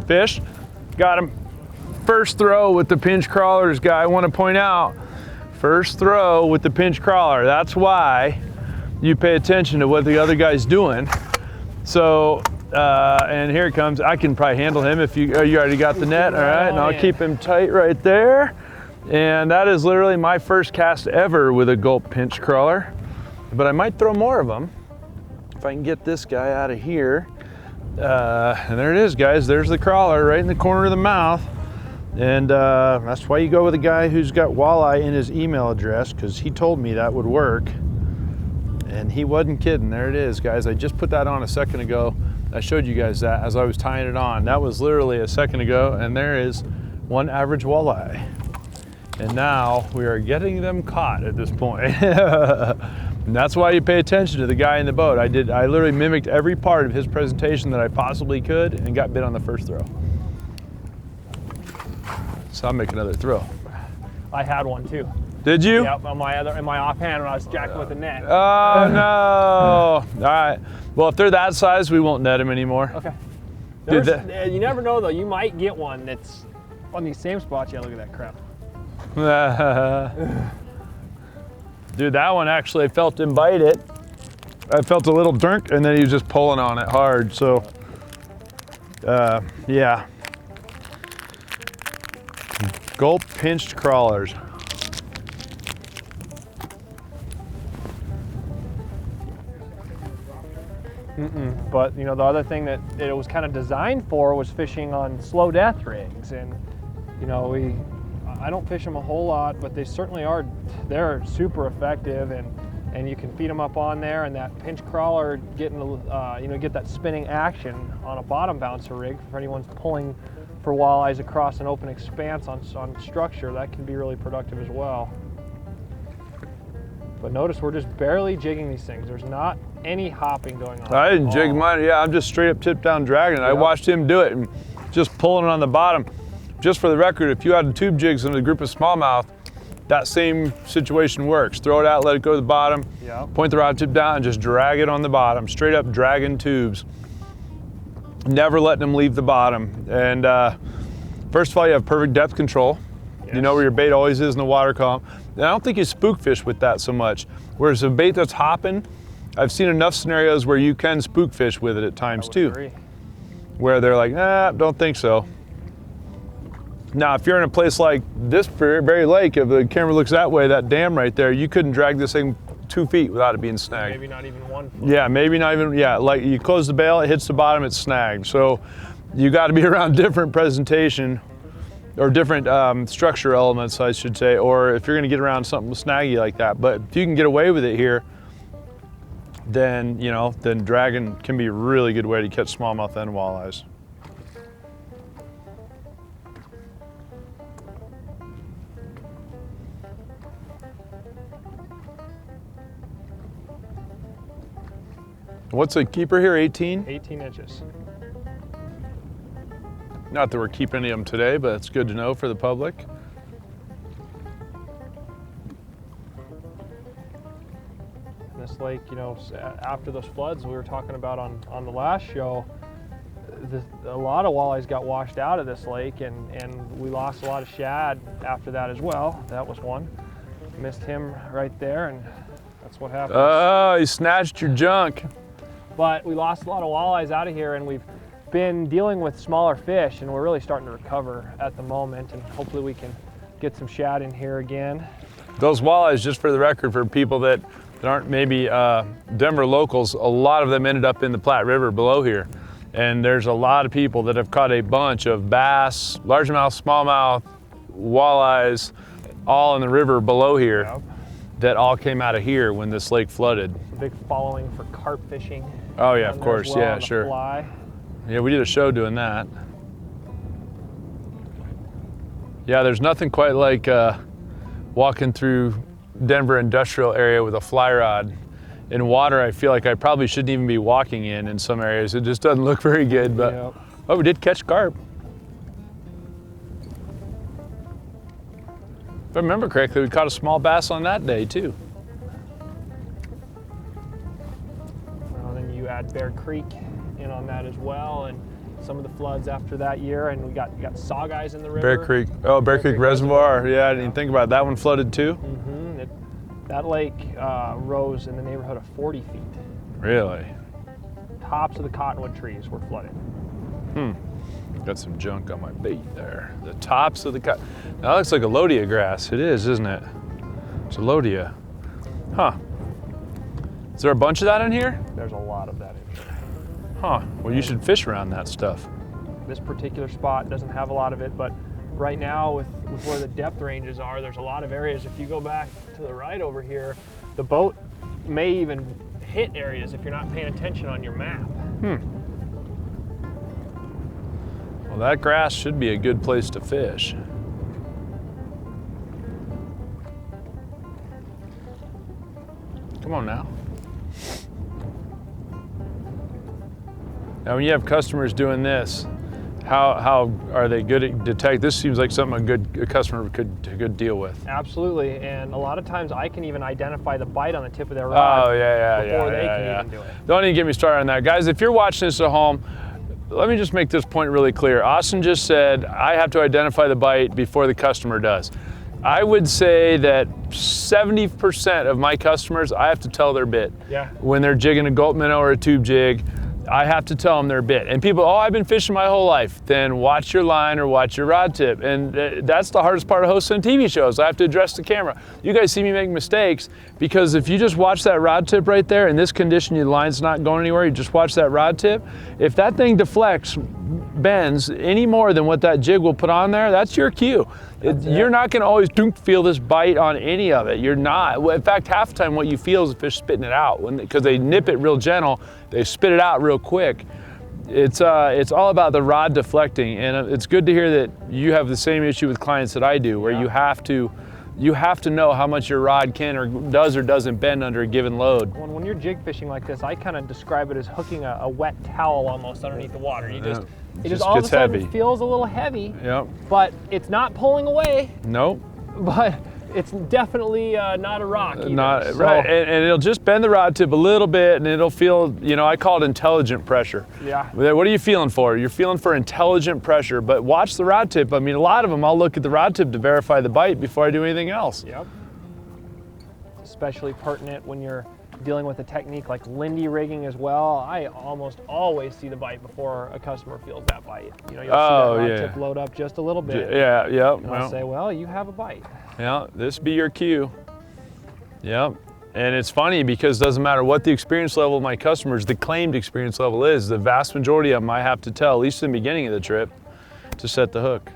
fish. Got him. First throw with the pinch crawlers, guy. I want to point out, first throw with the pinch crawler. That's why you pay attention to what the other guy's doing. So, and here it comes. I can probably handle him if you already got the net. All right, and I'll keep him tight right there. And that is literally my first cast ever with a gulp pinch crawler. But I might throw more of them if I can get this guy out of here. And there it is, guys. There's the crawler right in the corner of the mouth. And that's why you go with a guy who's got walleye in his email address, because he told me that would work. And he wasn't kidding. There it is, guys. I just put that on a second ago. I showed you guys that as I was tying it on. That was literally a second ago, and there is one average walleye. And now we are getting them caught at this point. And that's why you pay attention to the guy in the boat. I literally mimicked every part of his presentation that I possibly could and got bit on the first throw. So I'll make another throw. I had one too. Did you? Yep, in my offhand when I was jacking with the net. Oh no! All right. Well, if they're that size, we won't net them anymore. Okay. You never know though. You might get one that's on these same spots. Yeah, look at that crap. Dude, that one actually, I felt him bite it. I felt a little dunk, and then he was just pulling on it hard. So, yeah. Gulp pinched crawlers. But you know, the other thing that it was kind of designed for was fishing on slow death rigs, and you know, I don't fish them a whole lot, but they certainly are. They're super effective, and you can feed them up on there, and that pinch crawler getting get that spinning action on a bottom bouncer rig for anyone's pulling for walleyes across an open expanse on structure. That can be really productive as well. But notice we're just barely jigging these things. There's not any hopping going on. I didn't jig mine. Yeah, I'm just straight up tip down dragging it. Yep. I watched him do it and just pulling it on the bottom. Just for the record, if you had tube jigs in a group of smallmouth, that same situation works. Throw it out, let it go to the bottom, point the rod tip down, and just drag it on the bottom. Straight up dragging tubes. Never letting them leave the bottom. And first of all, you have perfect depth control. Yes. You know where your bait always is in the water column. And I don't think you spook fish with that so much. Whereas a bait that's hopping, I've seen enough scenarios where you can spook fish with it at times too. Agree. Where they're like, nah, don't think so. Now, if you're in a place like this very lake, if the camera looks that way, that dam right there, you couldn't drag this thing 2 feet without it being snagged. Maybe not even 1 foot. Yeah, maybe not even, yeah, like you close the bail, it hits the bottom, it's snagged. So you got to be around different presentation or different structure elements, I should say, or if you're going to get around something snaggy like that. But if you can get away with it here, then, you know, then dragging can be a really good way to catch smallmouth and walleyes. What's the keeper here, 18? 18 inches. Not that we're keeping any of them today, but it's good to know for the public. This lake, you know, after those floods we were talking about on the last show, a lot of walleyes got washed out of this lake, and we lost a lot of shad after that as well. That was one. Missed him right there, and that's what happened. Oh, he snatched your junk. But we lost a lot of walleyes out of here, and we've been dealing with smaller fish, and we're really starting to recover at the moment, and hopefully we can get some shad in here again. Those walleyes, just for the record, for people that aren't maybe Denver locals, a lot of them ended up in the Platte River below here. And there's a lot of people that have caught a bunch of bass, largemouth, smallmouth, walleyes, all in the river below here. Yep. That all came out of here when this lake flooded. A big following for carp fishing. Oh yeah, of course, well, yeah, sure. Fly. Yeah, we did a show doing that. Yeah, there's nothing quite like walking through Denver industrial area with a fly rod in water. I feel like I probably shouldn't even be walking in some areas. It just doesn't look very good, but yep. Oh, we did catch carp. If I remember correctly, we caught a small bass on that day too. Well, then you add Bear Creek in on that as well, and some of the floods after that year, and we got saw guys in the river. Bear Creek. Oh, Bear Creek Reservoir. Yeah, I didn't even think about it. That one flooded too? That lake rose in the neighborhood of 40 feet. Really? Tops of the cottonwood trees were flooded. Got some junk on my bait there. The tops of the Now that looks like a lodia grass. It is, isn't it? It's a lodia. Huh. Is there a bunch of that in here? There's a lot of that in here. Huh. Well, you should fish around that stuff. This particular spot doesn't have a lot of it, but right now with where the depth ranges are, there's a lot of areas. If you go back to the right over here, the boat may even hit areas if you're not paying attention on your map. Well, that grass should be a good place to fish. Come on now. Now, when you have customers doing this, how are they good at detect? This seems like something a customer could deal with. Absolutely, and a lot of times I can even identify the bite on the tip of their rod before they can even do it. Don't even get me started on that. Guys, if you're watching this at home, let me just make this point really clear. Austin just said, I have to identify the bite before the customer does. I would say that 70% of my customers, I have to tell their bit. Yeah. When they're jigging a gulp minnow or a tube jig, I have to tell them their bit. And people, oh, I've been fishing my whole life. Then watch your line or watch your rod tip. And that's the hardest part of hosting TV shows. I have to address the camera. You guys see me make mistakes because if you just watch that rod tip right there, in this condition, your line's not going anywhere, you just watch that rod tip. If that thing deflects, bends any more than what that jig will put on there, that's your cue. You're not gonna always feel this bite on any of it. You're not. In fact, half the time what you feel is the fish spitting it out. Because they nip it real gentle, they spit it out real quick. It's all about the rod deflecting, and it's good to hear that you have the same issue with clients that I do, where you have to know how much your rod can or doesn't bend under a given load. When you're jig fishing like this, I kind of describe it as hooking a wet towel almost underneath the water. It just all of a sudden heavy. Feels a little heavy. Yep. But it's not pulling away. Nope. But it's definitely not a rock either. Right, and it'll just bend the rod tip a little bit, and it'll feel, I call it intelligent pressure. Yeah. What are you feeling for? You're feeling for intelligent pressure, but watch the rod tip. I mean, a lot of them, I'll look at the rod tip to verify the bite before I do anything else. Yep. Especially pertinent when you're dealing with a technique like Lindy rigging as well. I almost always see the bite before a customer feels that bite. You'll see that rod tip load up just a little bit. Yeah, yeah. And I'll say, well, you have a bite. Yeah, this be your cue. Yep. And it's funny because it doesn't matter what the experience level of my customers, the claimed experience level is, the vast majority of them I have to tell, at least in the beginning of the trip, to set the hook.